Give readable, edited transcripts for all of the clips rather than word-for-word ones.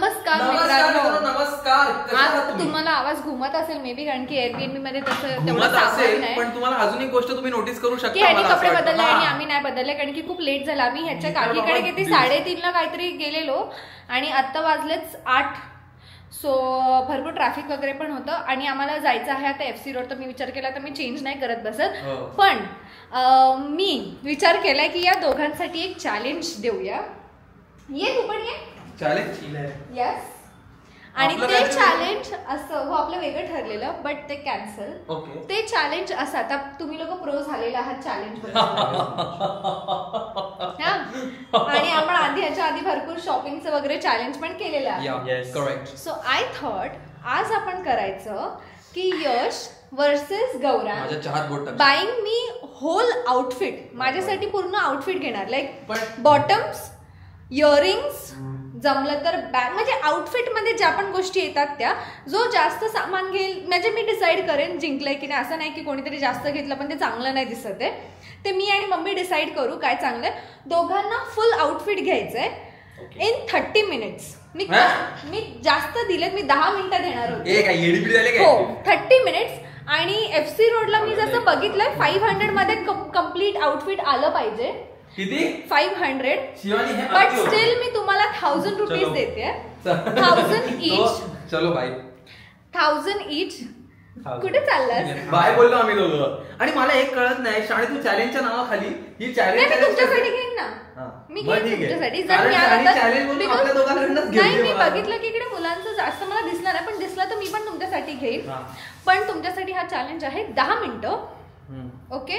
नमस्कार मित्रांनो, नमस्कार. आज तुम्हाला आवाज घुमत असेल मे बी, कारण की एअरबीएनबी मध्ये तसं तेवढं असेल. पण तुम्हाला अजून एक गोष्ट तुम्ही नोटीस करू शकता की ह्यानी कपडे बदलले आणि आम्ही नाही बदलले, कारण की खूप लेट झाला. आम्ही ह्याच्या काकीकडे किती 3:30 काहीतरी गेलेलो आणि आता वाजलेच 8. सो भरपूर ट्रॅफिक वगैरे पण होतं आणि आम्हाला जायचं आहे आता FC रोड. तर मी विचार केला तर मी चेंज नाही करत बसत, पण मी विचार केलाय की या दोघांसाठी एक चॅलेंज देऊया. ये तू पण ये. Challenge yes. आणि ते चॅलेंज असं हो आपलं वेगळं ठरलेलं, बट ते कॅन्सल. ते चॅलेंज असं, आता तुम्ही लोक प्रो झालेले आहात चॅलेंज आणि आपण ह्याच्या आधी भरपूर शॉपिंगचं वगैरे चॅलेंज पण केलेलं आहे. सो आय थॉट आज आपण करायचं की यश वर्सेस गौरव बाईंग मी होल आउटफिट. माझ्यासाठी पूर्ण आउटफिट घेणार, लाईक बॉटम्स, इयरिंग्स, जमलं तर बॅग, म्हणजे आउटफिट मध्ये ज्या पण गोष्टी येतात त्या. जो जास्त सामान घेईल म्हणजे मी डिसाईड करेन जिंकलंय की नाही. असं नाही की कोणीतरी जास्त घेतलं पण ते चांगलं नाही दिसत आहे. ते मी आणि मम्मी डिसाईड करू काय चांगलंय. दोघांना फुल आउटफिट घ्यायचंय इन 30 मिनिट्स. मी जास्त दिलेत, मी 10 मिनिटं देणार होते. हो 30 मिनिट्स. आणि FC रोडला मी जसं बघितलंय 500 मध्ये कम्प्लीट आउटफिट आलं पाहिजे. किती? 500. बट स्टील मी तुम्हाला 1000 रुपीज देते. 1000 ईच. चलो बाय. 1000 ईच. कुठे चाललास? बाय बोललो आम्ही दोघं. आणि मला एक कळत नाही, शाळेत तू चॅलेंजच्या नावाखाली ही चॅलेंज मी तुमच्यासाठी घेईन ना. मी घेईन तुमच्यासाठी. जर नाही, मी बघितलं की इकडे मुलांचं जास्त मला दिसलं नाही, पण दिसलं तर मी पण तुमच्यासाठी घेईन. पण तुमच्यासाठी हा चॅलेंज आहे 10 मिनिटं. ओके,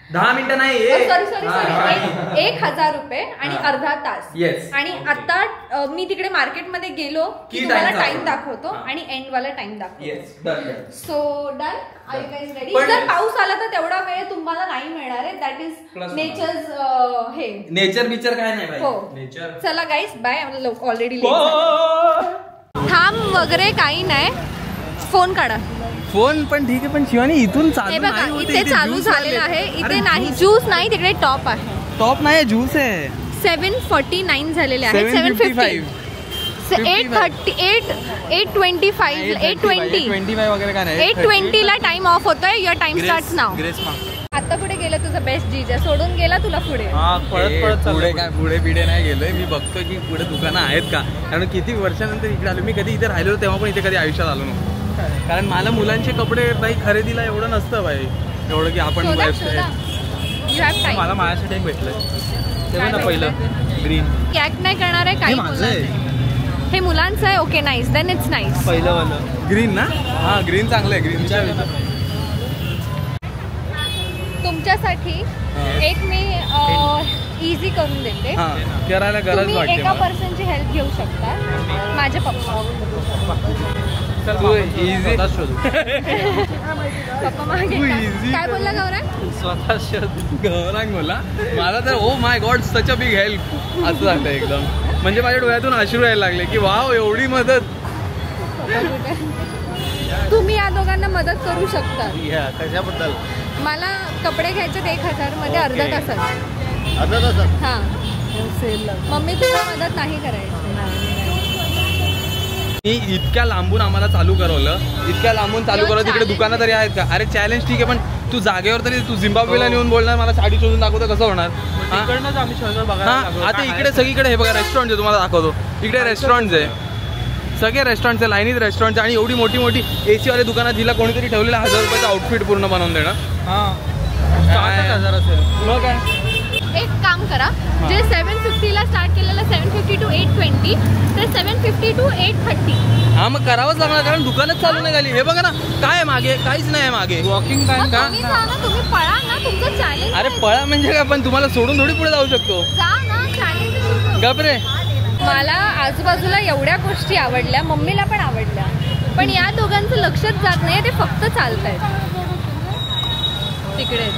10 मिनिटं नाही, सॉरी 1000 रुपये आणि अर्धा तास. आणि आता मी तिकडे मार्केटमध्ये गेलो की तुम्हाला टाइम दाखवतो आणि एंड वाला टाइम दाखवतो. So done. Are you guys ready? जर पाऊस आला तर तेवढा वेळ तुम्हाला नाही मिळणार आहे. That is nature's. हे नेचर बिचर काय नाही भाई. हो नेचर. चला गाईस बाय. ऑलरेडी थांब वगैरे काही नाही. फोन काढा. फोन पण ठीक आहे, पण शिवानी इथून चालू इथे चालू झालेला आहे. इथे नाही ज्यूस नाही, तिकडे टॉप आहे. टॉप नाही, ज्यूस आहे. 749 झालेले आहेत. 750, 830, 825, 820 वगैरे काय नाही. 820 ला टाइम ऑफ होतोय. Your time starts now. आता कुठे गेलं तुझं बेस्ट जीजा? सोडून गेला तुला पुढे? पुढे काय, पुढे बिडे नाही गेलोय. मी बघतोय की पुढे दुकानं आहेत का, कारण किती वर्षानंतर इकडे आलो. मी कधी इथे राहिलो तेव्हा पण इथे कधी आयुष्यात आलो नव्हतं. कारण मला मुलांचे कपडे काही खरेदीला एवढं नसतं बाई, एवढं की आपण. मला माझ्यासाठी एक भेटलंय तेव्हा ना, पहिलं ग्रीन. कॅक नाही करणार आहे काही. हे मुलांचं आहे. Okay nice, then it's nice. पहिलं वालं ग्रीन ना. हा ग्रीन चांगलं आहे. ग्रीनच्या तुमच्यासाठी एक मी इझी करून देते. करायला गरज वाटते. एका पर्सनची हेल्प घेऊ शकता. माझे पप्पा. पप्पा मागे काय बोलला गौरंग? स्वतः शोध. गौरंग बोला मला तर oh my God such a big help असं झालं एकदम. म्हणजे माझ्या डोळ्यातून अश्रू यायला लागले की वाव एवढी मदत. तुम्ही या दोघांना मदत करू शकता. कशाबद्दल? मला कपडे घ्यायचे 1000 मध्ये अर्धा तासात. हा मम्मी तुला मदत नाही करायची. इतक्या लांबून आम्हाला चालू करवलं, इतक्या लांबून चालू करवलं. तिकडे दुकानं तरी आहेत का? अरे चॅलेंज ठीक आहे, पण तू जागेवर तरी तू झिम्बाब्वेला नेऊन बोलणार मला साडी शोधून दाखवतो, कसं होणार? आता इकडे सगळीकडे हे बघा रेस्टॉरंट आहे, तुम्हाला दाखवतो. इकडे रेस्टॉरंट आहे, सगळे रेस्टॉरंट आहे, लाईनीत रेस्टॉरंट आणि एवढी मोठी मोठी AC वाले दुकानात जिला कोणीतरी ठेवलेलं 1000 रुपयाचं आउटफिट पूर्ण बनवून देणं. 60,000 असेल. मग काय, एक काम करा, जे 750 ला स्टार्ट केलेलं 750 to 820 ते 750 to 830. हा मग करावंच लागणार, कारण दुकानच चालू नाही झाली. हे बघा ना काय आहे मागे, काहीच नाही मागे. वॉकिंग टाइम का? तुम्ही पळा ना, तुमचं चॅलेंज. अरे पळा म्हणजे काय, पण तुम्हाला सोडून थोडी पुढे जाऊ शकतो. जा ना, चॅलेंज. गपरे. मला आजूबाजूला एवढ्या गोष्टी आवडल्या, मम्मीला पण आवडल्या, पण या दोघांचं लक्षच जात नाही. ते फक्त चालतायत तिकडे.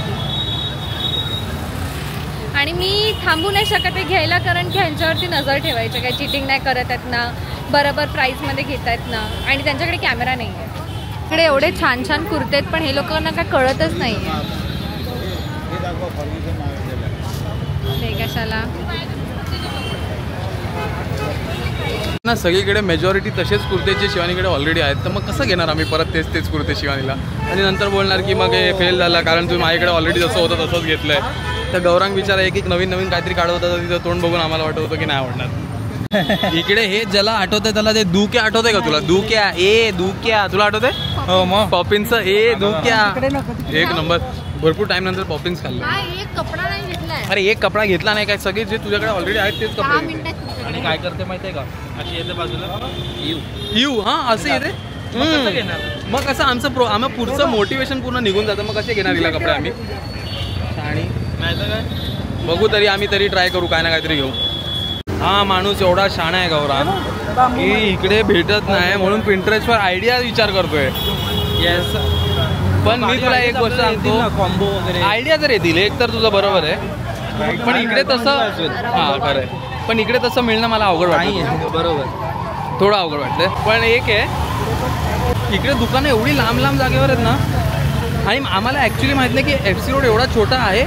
आणि मी थांबू नाही शकत आहे घ्यायला, कारण की ह्यांच्यावरती नजर ठेवायची, काही चिटिंग नाही करत आहेत ना, बरोबर प्राईसमध्ये घेत आहेत ना, आणि त्यांच्याकडे कॅमेरा नाही आहे. इकडे एवढे छान छान कुर्ते आहेत, पण हे लोकांना काय कळतच नाही आहे. कशाला ना सगळीकडे मेजॉरिटी तसेच कुर्तेचे शिवानीकडे ऑलरेडी आहेत, तर मग कसं घेणार आम्ही परत तेच कुर्ते शिवानीला आणि नंतर बोलणार की मग हे फेल झाला कारण तुम्ही माझ्याकडे ऑलरेडी जसं होतं तसंच घेतलंय. तर गौरांग बिचारा एक नवीन काहीतरी काढत होता, तर तिथं तोंड बघून आम्हाला वाटत होतं की नाही आवडणार. इकडे हे ज्याला आठवतंय त्याला ते दुक्या आठवतंय का तुला? दुक्या तुला आठवतंय? हो मग पॉपिन्सचं दुक्या एक नंबर. भरपूर टाइम नंतर पॉपिन्स खाल्ले. अरे एक कपडा घेतला नाही काय, सगळे जे तुझ्याकडे ऑलरेडी आहेत तेच कपडे. आणि काय करते माहितीये का, अशी येते बाजूला यू हा असं येते. मग कसं आमचं पुढचं मोटिवेशन पूर्ण निघून जातं. मग कसे घेणार हिला कपडे आम्ही? आणि नाही तर काय बघू तरी आम्ही तरी ट्राय करू काय ना काहीतरी घेऊ. हा माणूस एवढा शाणा आहे गौरांग की इकडे भेटत नाही म्हणून पिंटरेस्टवर आयडिया विचार करतोय. येस पण मी तुला एक गोष्ट सांगतो, कॉम्बो वगैरे आयडिया तर येतील एक तर तुझं बरोबर आहे, पण इकडे तसं हा खरं आहे, पण इकडे तसं मिळणं मला अवघड वाटतं. बरोबर थोडं अवघड वाटलं. पण एक आहे इकडे दुकानं एवढी लांब जागेवर आहेत ना, आणि आम्हाला ॲक्च्युली माहित नाही की FC रोड एवढा छोटा आहे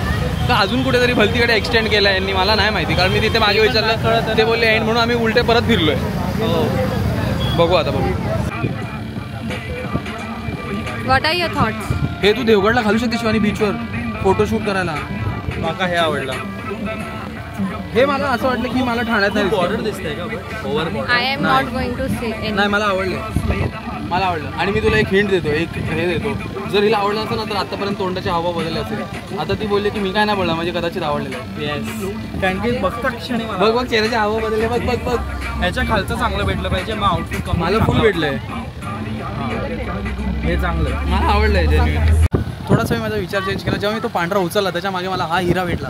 का अजून कुठेतरी भलतीकडे एक्सटेंड केला आहे यांनी, मला नाही माहिती. कारण मी तिथे मागे विचारलं ते बोलले एंड म्हणून आम्ही उलटे परत फिरलोय. बघू आता बघू. What are your thoughts? हे तू देवगडला घालू शकते शिवानी बीचवर फोटोशूट करायला. मला हे आवडलं. हे मला असं वाटलं की मला ठाण्यात नाही बॉर्डर दिसतंय का over border. I am not going to say. नाही मला आवडलं. आणि मी तुला एक हिंट देतो, एक हे देतो. जर हिला आवडलं असेल ना तर आतापर्यंत तोंडाची हवा बदलली असेल. आता ती बोलली की मी काय नाही बोलणार, म्हणजे कदाचित आवडलेलं आहे. येस कारण की बघता क्षणी बघ चेहऱ्याची हवा बदलली. बघ ह्याच्या खालचं चांगलं भेटलं पाहिजे. मग आउटफिट मला फुल भेटलंय. हे चांगलं मला आवडलंय. थोडासा मी माझा विचार चेंज केला. जेव्हा मी तो पांढरा उचलला त्याच्या मागे मला हा हिरा भेटला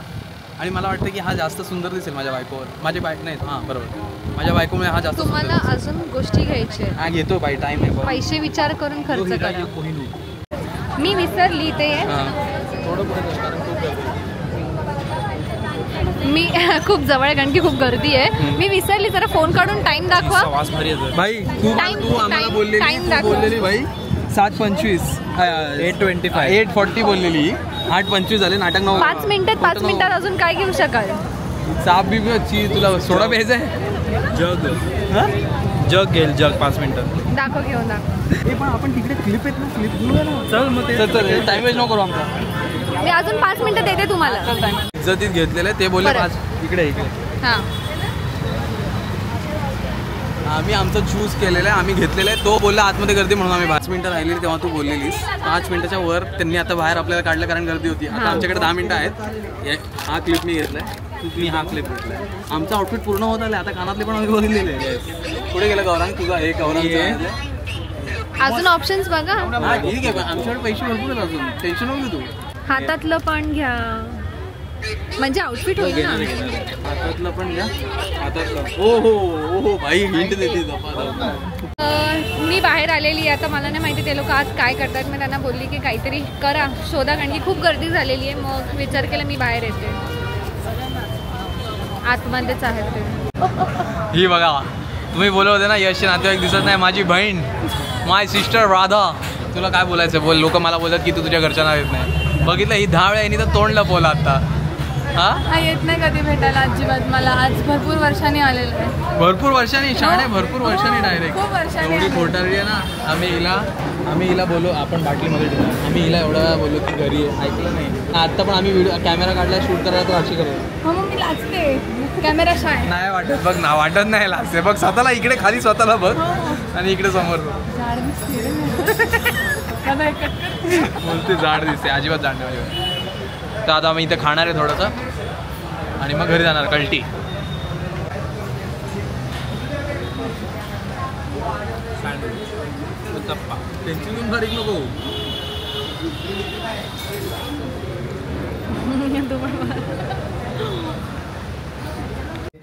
आणि मला वाटतं की हा जास्त सुंदर दिसेल माझ्या बायकोवर. माझी बाईक नाही, हां बरोबर, माझ्या बायकोमुळे हा जास्त. तुम्हाला अजून गोष्टी घ्यायच्या? हा घेतो बाई, टाइम आहे. पैसे विचार करून खर्च करा. मी विसरली ते. मी खूप जवळ आहे कारण की खूप गर्दी आहे. मी विसरली, जरा फोन काढून टाइम दाखवा. भाई तू आम्हाला बोललेली भाई 7:25 8:40 बोललेली. 8:25 झाले. नाटक 5 मिनिटात अजून काय घेऊ शकाल? चाप बी तुला सोडा प्यायचा आहे? जग घेईल. 5 मिनिटात दाखव, घेऊन दाखव. पण आपण तिकडे क्लिप येत ना, क्लिप घेऊया ना. चल मग चल टाइम वेस्ट नको करू आमचा. मी अजून 5 मिनिटं देते तुम्हाला. इज्जतीत घेतलेलं ते बोलले 5. इकडे हां आम्ही आमचं चूज केलेलं आहे, आम्ही घेतलेलं आहे. तो बोलला आतमध्ये गर्दी म्हणून आम्ही 5 मिनिटं राहिलेली. तेव्हा तू बोललेलीस 5 मिनिटाच्या वर त्यांनी आता बाहेर आपल्याला काढलं कारण गर्दी होती. आता आमच्याकडे 10 मिनिटं आहेत. हा क्लिप मी घेतलाय, मी हा क्लिप घेतलाय. आमचं आउटफिट पूर्ण होत आलं. आता कानातले पण आम्ही बदललेले आहे. पुढे गेलं गौरांग तुझा. हे गौरांग अजून ऑप्शन्स बघा. हा ठीक आहे, आमच्याकडे पैसे भरपूर आहेत अजून, टेन्शन नको तू. हातातलं पण घ्या म्हणजे आउटफिट होईल ना. हातातलं पण घ्या. हातातलं हो भाई हिंट देते. मी बाहेर आलेली आहे. आता मला नाही माहिती ते लोक आज काय करतात. मी त्यांना बोलली की काहीतरी करा, शोधा, कारण की खूप गर्दी झालेली आहे. मग विचार केला मी बाहेर येते. आतमध्येच आहेत ते. ही बघा, तुम्ही बोलत होते ना यशचे नातेवाईक दिसत नाही. माझी बहीण, माय सिस्टर राधा. तुला काय बोलायचं बोल. लोक मला बोलतात की तू तुझ्या घरच्यांना येत नाही. बघितलं ही 10 वेळा यांनी तर तोंड लपवलं आता. हा येत नाही कधी भेटायला अजिबात. मला आज भरपूर वर्षांनी आलेलं आहे. भरपूर वर्षांनी शाणे, भरपूर वर्षांनी डायरेक्ट. खूप वर्षांनी. एवढी खोटारडी आहे ना. आम्ही हिला बोलू आपण बाटलीमध्ये ठेवू. आम्ही हिला एवढा वेळा बोललो की घरी ऐकलं नाही. आता पण आम्ही व्हिडिओ कॅमेरा काढला शूट करायला तर अशी करेल. हो मग मी लाजते. कॅमेरा शाय नाही वाटत. बघ ना, वाटत नाही लाजते. बघ स्वतःला इकडे खाली स्वतःला बघ आणि इकडे समोर बोलते जाड दिसते. अजिबात जाड नाही. तर आता आम्ही इथे खाणार आहे थोडंसं आणि मग घरी जाणार. कल्टी टेन्शन बारीक नको.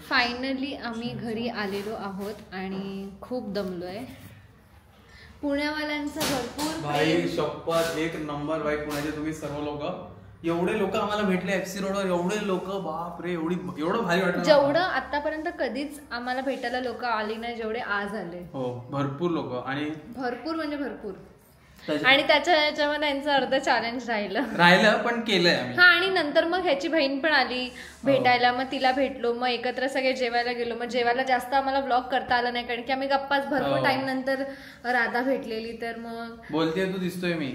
फायनली आम्ही घरी आलेलो आहोत आणि खूप दमलोय. पुण्यावाल्यांचा भरपूर भाई शपथ एक नंबर. भाई पुण्याचे तुम्ही सर्व लोक, एवढे लोक आम्हाला भेटले FC रोडवर. एवढे लोक, बाप रे, एवढं भारी वाटलं. जेवढं आतापर्यंत कधीच आम्हाला भेटायला लोक आली नाही जेवढे आज आले. हो भरपूर लोक. आणि भरपूर म्हणजे भरपूर. आणि त्याच्यामध्ये त्यांचं अर्ध चॅलेंज राहिलं पण केलंय आम्ही. हा, आणि नंतर मग ह्याची बहीण पण आली भेटायला, मग तिला भेटलो, मग एकत्र सगळे जेवायला गेलो. मग जेवायला जास्त आम्हाला ब्लॉग करता आला नाही कारण की आम्ही गप्पाच भरपूर टाइम नंतर राधा भेटलेली. तर मग बोलते तू दिसतोय मी.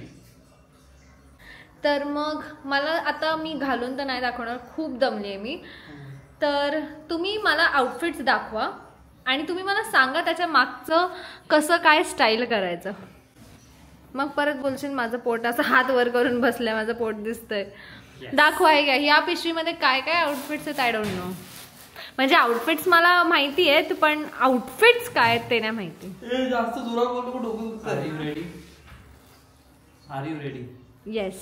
तर मग मला आता मी घालून तर नाही दाखवणार, खूप दमली आहे मी. तर तुम्ही मला आउटफिट्स दाखवा आणि तुम्ही मला सांगा त्याच्या मागचं कसं काय स्टाईल करायचं. मग परत बोलशील माझं पोट असं हात वर करून बसलंय, माझं पोट दिसतंय. दाखवा आहे का या पिशवीमध्ये काय काय आउटफिट्स आहेत. आय डोंट नो, म्हणजे आउटफिट्स मला माहिती आहेत पण आउटफिट्स काय आहेत ते नाही माहिती. जास्त जोरात बोलतो डोकं दुखतं. Are you ready? येस.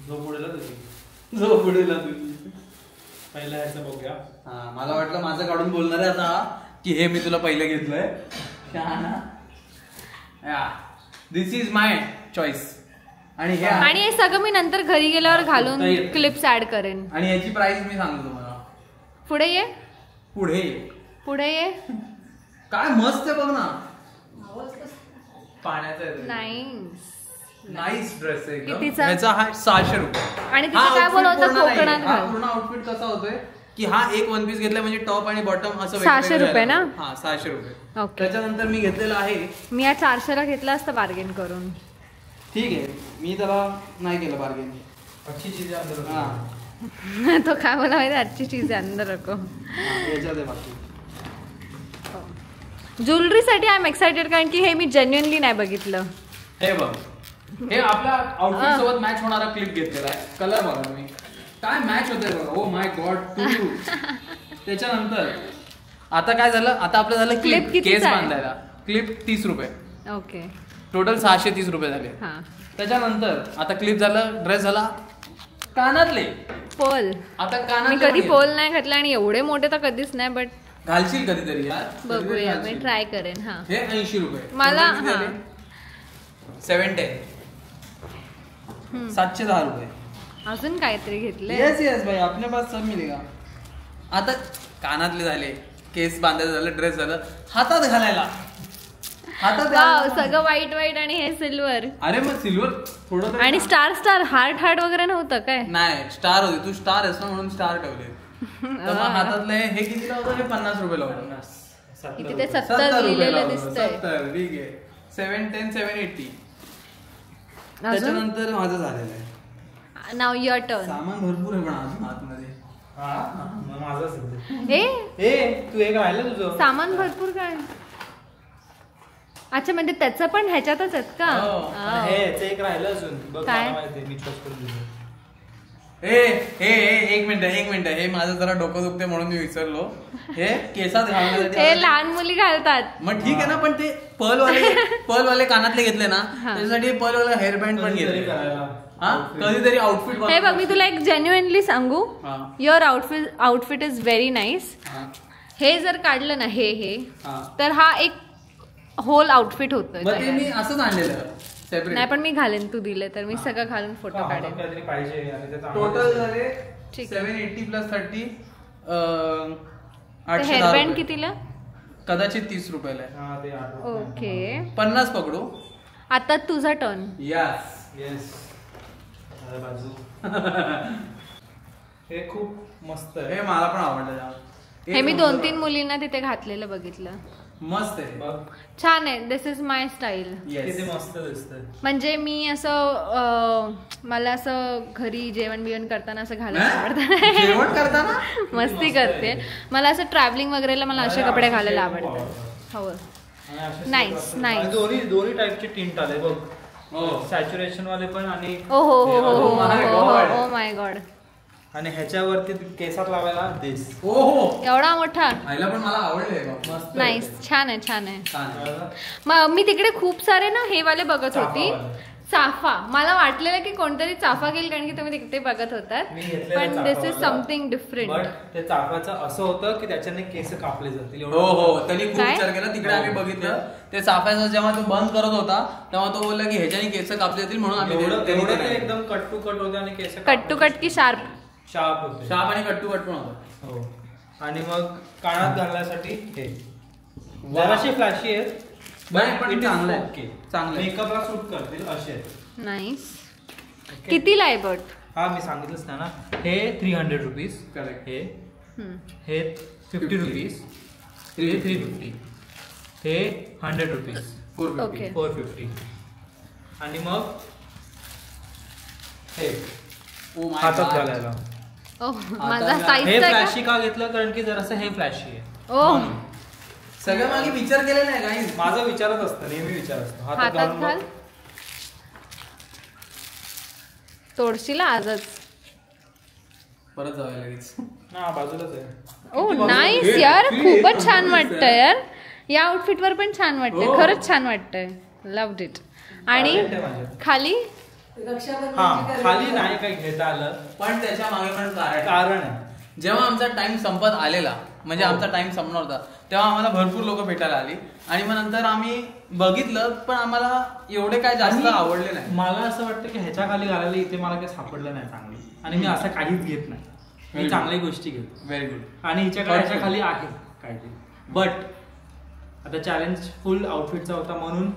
झोप उडेला तुझी. पहिला ह्याचं बघूया. हा, मला वाटलं माझं काढून बोलणार आहे आता की हे मी तुला पहिलं घेतलंय. दिस इज माय चॉईस. आणि हे सगळं मी नंतर घरी गेल्यावर घालून क्लिप्स ऍड करेन. आणि याची प्राइस मी सांगतो तुम्हाला. पुढे ये. पुढे ये. काय मस्त आहे बघ ना. पाण्याचा नाईस ड्रेस आहे. याचा हा 600 रुपये. आणि तिथे काय बोलवतं कोकणात. हा पूर्ण आउटफिट कसा होतोय की हा एक वन पीस घेतला म्हणजे टॉप आणि बॉटम असं 600 रुपये ना. हा 600 रुपये. त्याच्यानंतर मी घेतलेला आहे. मी या 400ला घेतला असतं बार्गेन करून. ठीक आहे, मी त्याला नाही केलं बार्गेन. अच्छी चीज अंदर. तो काय बोला माहिती, अच्छी चीज अंदर रखो. याच्यात आहे बाकी. ज्वेलरीसाठी आय एम एक्साइटेड कारण की हे मी जेन्युइनली नाही बघितलं. हे बघ, हे आपल्या आउटफिट सोबत मॅच होणारा क्लिप घेतलेला आहे. कलर बघा तुम्ही काय मॅच होतंय बघा. Oh my God. त्याच्यानंतर आता काय झालं, आता आपलं झालं क्लिप केस बांधायला. क्लिप 30 रुपये. ओके. टोटल 630 रुपये झाले. त्याच्यानंतर आता क्लिप झालं, ड्रेस झाला, कानातले. पोल. आता कानात मी कधी पोल नाही घातला आणि एवढे मोठे तर कधीच नाही, बट घालशील कधीतरी यार. बघूया, मी ट्राय करेन. हा, हे 80 रुपये. मला 710 710 रुपये. अजून काहीतरी घेतले. येस भाई, आपल्या पास सब मिलेगा. आता कानातले झाले, केस बांधायचं झालं, ड्रेस झालं, हातात घालायला. सगळं व्हाईट आणि हे सिल्वर. अरे मग सिल्वर थोडं. आणि स्टार हार्ट वगैरे नव्हतं काय? नाही, स्टार होते. तू स्टार आहेस ना म्हणून स्टार ठेवले. हातातले हे कितीला होतं? हे 50 रुपये लावलं. तिथे 70 लिहिलेलं दिसतंय. 70. ठीक आहे. 710 780. त्याच्यानंतर माझं झालेलं आहे. नाव युअर टर्न. सामान भरपूर आहे पण अजून आतमध्ये. तू एक राहिलं तुझं सामान भरपूर काय. अच्छा, म्हणजे त्याचं पण ह्याच्यातच आहेत का? एक राहिलं अजून. काय? एक मिनिट. हे माझं जरा डोकं दुखते म्हणून मी विसरलो. हे केसात घालण्यासाठी. हे लहान मुली घालतात. मग ठीक आहे ना, पण ते पर्लवाले कानातले घेतले ना, त्याच्यासाठी पर्लवाले हेअरबँड पण घेतले. कधीतरी आउटफिट. हे बघ, मी तुला एक जेन्युइनली सांगू, your outfit is very nice. हे जर काढलं ना हे तर हा एक होल आउटफिट होतोय. मी असंच आणलेलं नाही, पण मी घालेन, तू दिले तर मी सगळं घालून फोटो काढेन. टोटल झाले 780 + 30 810. हेअरबँड कितीला? कदाचित 30 रुपयाला. ओके, 50 पकडू. आता तुझा टर्न. यस. हे खूप मस्त आहे. हे मला पण आवडलं. हे मी 2-3 मुलींना तिथे घातलेलं बघितलं. मस्त आहे, छान आहे. दिस इज माय स्टाईल. किती मस्त दिसतंय. म्हणजे मी असं मला असं घरी जेवण करताना असं घालायला आवडतं. जेवण करताना मस्ती करते. मला असं ट्रॅव्हलिंग वगैरेला मला असे कपडे घालायला आवडतात. हो, नाईस. दोन्ही टाईपचे टिंट आले बघ. सॅच्युरेशन वाले पण आणि ओ माय गॉड. आणि ह्याच्यावरती केसात लावायला दिस. एवढा मोठा. आईला पण मला आवडले. नाईस, छान आहे. मी तिकडे खूप सारे ना हे वाले बघत होती. चाफा. मला वाटलेलं की कोणतरी चाफा घेईल कारण की तुम्ही तिकडे बघत होतात, पण दिस इज समथिंग डिफरंट. ते चाफाचं असं होतं की त्याच्याने केस कापले जातील. त्यांनी खूप विचार केला. तिकडे आम्ही बघितलं ते चाफ्याचं. जेव्हा तो बंद करत होता तेव्हा तो बोलला की ह्याच्याने केस कापले जातील म्हणून आम्ही एकदम कट टू कट होते आणि केस कट टू कट की शार्प होते. आणि कट टू कट पण होतं. आणि मग कानात घालण्यासाठी हे जराशी फ्लॅशी आहेत पण चांगलं आहे. ओके चांगलं मेकअपला सूट करतील असे. नाईस. कितीला आहे बट? हा मी सांगितलंच ना हे 300 रुपीज. करेक्ट. हे 50 रुपीज. हे 350. हे 100 रुपीज. 450. आणि मग हे हातात घालायला. माझा साईज हे फ्लॅशी का घेतलं कारण की जरासं हे फ्लॅशी आहे. सगळ्या मागे विचार केलेला आहे गाईज. माझा विचारच असतं, नेहमी विचार असतो. हातात घाल. तोडशील आजच. परत जाऊया लगेच. ना बाजूलाच आहे. ओ नाईस यार, खूपच छान वाटतंय यार. या आउटफिट वर पण छान वाटतंय, खरंच छान वाटतंय. Loved it. आणि खाली खाली नाही काही घेता आलं, पण त्याच्या मागे पण कारण आहे. जेव्हा आमचा टाइम संपत आलेला, म्हणजे आमचा टाइम संपणार होता, तेव्हा आम्हाला भरपूर लोक भेटायला आली आणि मग नंतर आम्ही बघितलं पण आम्हाला एवढे काय जास्त आवडले नाही. मला असं वाटतं की ह्याच्या खाली घालायला इथे मला काही सापडलं नाही चांगलं, आणि मी असं काहीच घेत नाही. मी चांगली गोष्टी घेतो. Very good. आणि हिच्याकडे ह्याच्या खाली आहे काहीतरी. बट आता चॅलेंज फुल आउटफिटचा होता म्हणून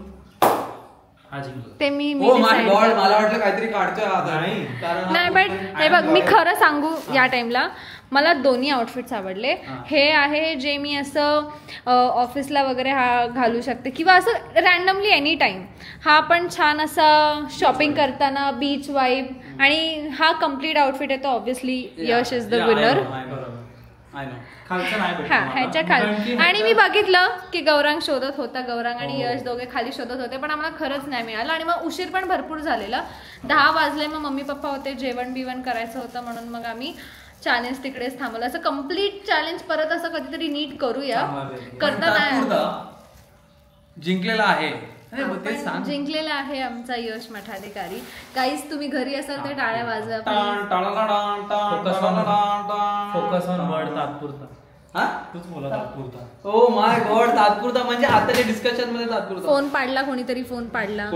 ते मी मला वाटलं काहीतरी काढतोय नाही. बट हे बघ, मी खरं सांगू, या टाइमला मला दोन्ही आउटफिट्स आवडले. हे आहे जे मी असं ऑफिसला वगैरे हा घालू शकते किंवा असं रॅन्डमली एनी टाइम. हा पण छान असा शॉपिंग करताना बीच वाईब. आणि हा कम्प्लीट आउटफिट आहे, तो obviously Yash is the winner. ह्याच्या खाली. आणि मी बघितलं की गौरांग शोधत होता, गौरांग आणि यश दोघे खाली शोधत होते, पण आम्हाला खरंच नाही मिळालं. आणि मग उशीर पण भरपूर झालेला, 10 वाजले. मग मम्मी पप्पा होते, जेवण बिवण करायचं होतं, म्हणून मग आम्ही चॅलेंज तिकडेच थांबवलं. असं कम्प्लीट चॅलेंज परत असं कधीतरी नीट करूया. करता नाही जिंकलेला आहे, जिंकलेला आहे आमचा यश मठाधिकारी. गाईज तुम्ही घरी असाल तर टाळ्या वाजवा. फोकस ऑन वर्ड तात्पुरता. तूच बोला तात्पुरता. ओ माय गॉड, तात्पुरता म्हणजे आताच्या डिस्कशन मध्ये तात्पुरता. फोन पाडला कोणीतरी, फोन पाडला.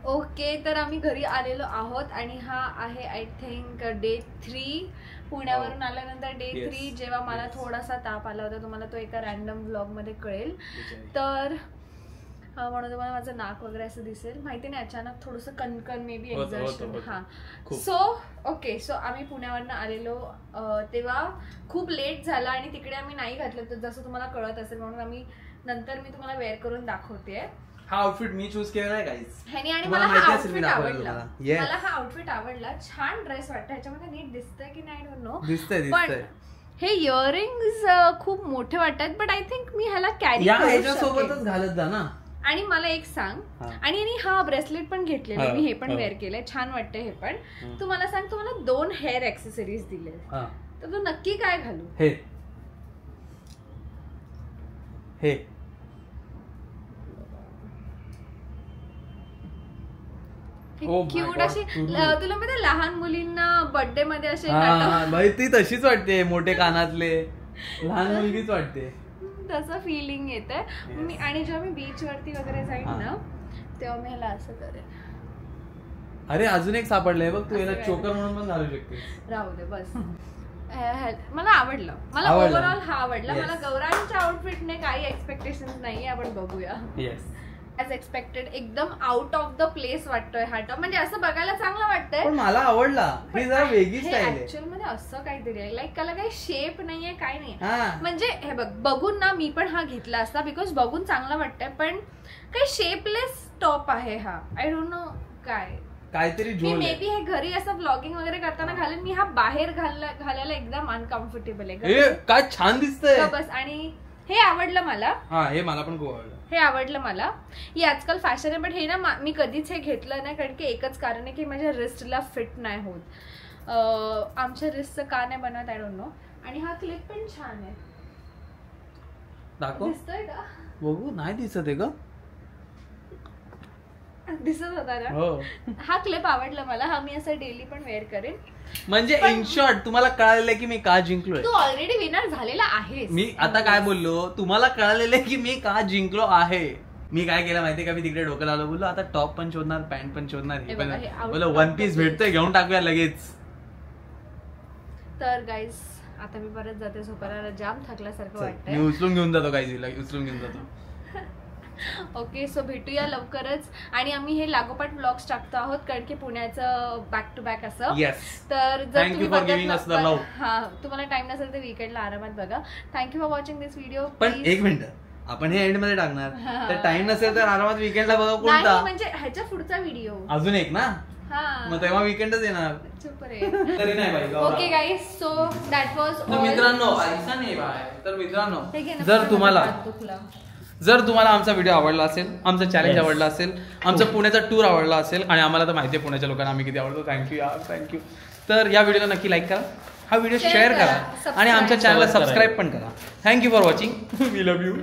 ओके, तर आम्ही घरी आलेलो आहोत आणि हा आहे आय थिंक डे 3. पुण्यावरून आल्यानंतर डे 3, जेव्हा मला थोडासा ताप आला होता. तुम्हाला तो एका रॅन्डम व्लॉग मध्ये कळेल. तर म्हणून तुम्हाला माझं नाक वगैरे असं दिसेल, माहिती नाही, अचानक थोडंसं कणकण, may be exertion. So okay, so आम्ही पुण्यावरनं आलेलो तेव्हा खूप लेट झाला आणि तिकडे आम्ही नाही घातलं, तर जसं तुम्हाला कळत असेल, म्हणून आम्ही नंतर मी तुम्हाला वेअर करून दाखवते. हा आउटफिट मी चूज केलेला आहे गाईज ह्यानी. आणि मला हा आउटफिट आवडला. मला हा आउटफिट आवडला. छान ड्रेस वाटतं. ह्याच्यामध्ये नीट दिसतंय की नाही, डोंट नो. दिसतंय. हे इयरिंग्स खूप मोठे वाटतात, बट आय थिंक मी ह्याला कॅरी सोबतच घालत जा ना. आणि मला एक सांग, आणि हा ब्रेसलेट पण घेतलेलं मी, हे पण वेअर केलंय, छान वाटतंय हे पण. तू मला सांग, तू मला 2 हेअर ऍक्सेसरीज दिले, तर तू नक्की काय घालू? हे क्यूट अशी. तुला माहिती लहान मुलींना बर्थडे मध्ये असे बाई ती तशीच वाटते, मोठे कानातले, लहान मुलगीच वाटते, तसं फिलिंग येतंय. मी आणि जेव्हा मी बीच वरती वगैरे जाईन ना, तेव्हा मी ह्याला असं करेन. अरे अजून एक सापडलंय बघ, तू याला चोकर म्हणून पण घालू शकते. राहू दे बस. मला आवडलं, मला ओव्हरऑल हा आवडला. मला गौरांच्या आउटफिटने काही एक्सपेक्टेशन नाहीये, आपण बघूया. ॲज एक्सपेक्टेड एकदम आउट ऑफ द प्लेस वाटतोय हा टॉप. म्हणजे असं बघायला चांगलं वाटतंय, पण मला आवडला. ही जरा वेगळी स्टाईल आहे. ऍक्च्युअल मध्ये असं काहीतरी आहे, लाईक त्याला काही शेप नाहीये, काय नाहीये. म्हणजे हे बघ, बघून ना मी पण हा घेतला असता, बिकॉज बघून चांगला वाटतंय, पण काही शेपलेस टॉप आहे हा. आय डोंट नो काय काहीतरी. मे बी हे घरी असं ब्लॉगिंग वगैरे करताना घालेन मी. हा बाहेर घालायला एकदम अनकम्फर्टेबल आहे. काय छान दिसतंय बस. आणि हे आवडलं मला. हे मला पण खूप आवडलं. हे आवडलं मला. ही आजकाल फॅशन आहे, बट हे ना मी कधीच हे घेतलं नाही, कारण की एकच कारण आहे की माझ्या रिस्टला फिट नाही होत. आमच्या रिस्टचं का नाही बनवत, आय डोंट नो. आणि हा क्लिप पण छान आहे. दाखव, दिसतोय का? बघू. नाही दिसत आहे का? दिसत होता ना. हा क्लिप आवडला मला. हा मी असं डेली पण वेअर करेन. म्हणजे इन शॉर्ट तुम्हाला कळालेलं की मी का जिंकलोय. तू ऑलरेडी विनर झालेला आहेस. मी आता काय बोललो, तुम्हाला कळालेलं की मी का जिंकलो आहे. मी काय केलं माहितीये का, मी तिकडे डोकं लावलं, बोललो आता टॉप पण शोधणार, पॅन्ट पण शोधणार, हे पण बोललो 1 पीस भेटतोय, घेऊन टाकूया लगेच. तर गाईज आता मी परत जाते झोपायला, जाम थकल्यासारखं वाटतंय. मी उचलून घेऊन जातो गाईज, उचलून घेऊन जातो. ओके, सो भेटूया लवकरच. आणि आम्ही हे लागोपाठ व्लॉग्स टाकतो आहोत कारण की पुण्याचं बॅक टू बॅक असं. तर जर तुम्हाला टाइम नसेल तर वीकेंडला आरामात बघा. Thank you for watching this video. पण एक मिनिट, आपण हे एंड मध्ये टाकणार तर टाइम नसेल तर आरामात वीकेंडला बघा. कोणता म्हणजे ह्याच्या पुढचा व्हिडिओ अजून एक ना, मग तेव्हा वीकेंडच येणार. तरी नाही बाई. Okay guys, so that was मित्रांनो. ऐसा नाही बाय. तर मित्रांनो, जर तुम्हाला आमचा व्हिडिओ आवडला असेल, आमचं चॅलेंज आवडला असेल, आमचा पुण्याचा टूर आवडला असेल, आणि आम्हाला तर माहिती आहे पुण्याच्या लोकांना आम्ही किती आवडतो, थँक्यू यार, थँक्यू. तर या व्हिडिओला नक्की लाईक करा, हा व्हिडिओ शेअर करा आणि आमच्या चॅनलला सबस्क्राईब पण करा. Thank you for watching. We love you.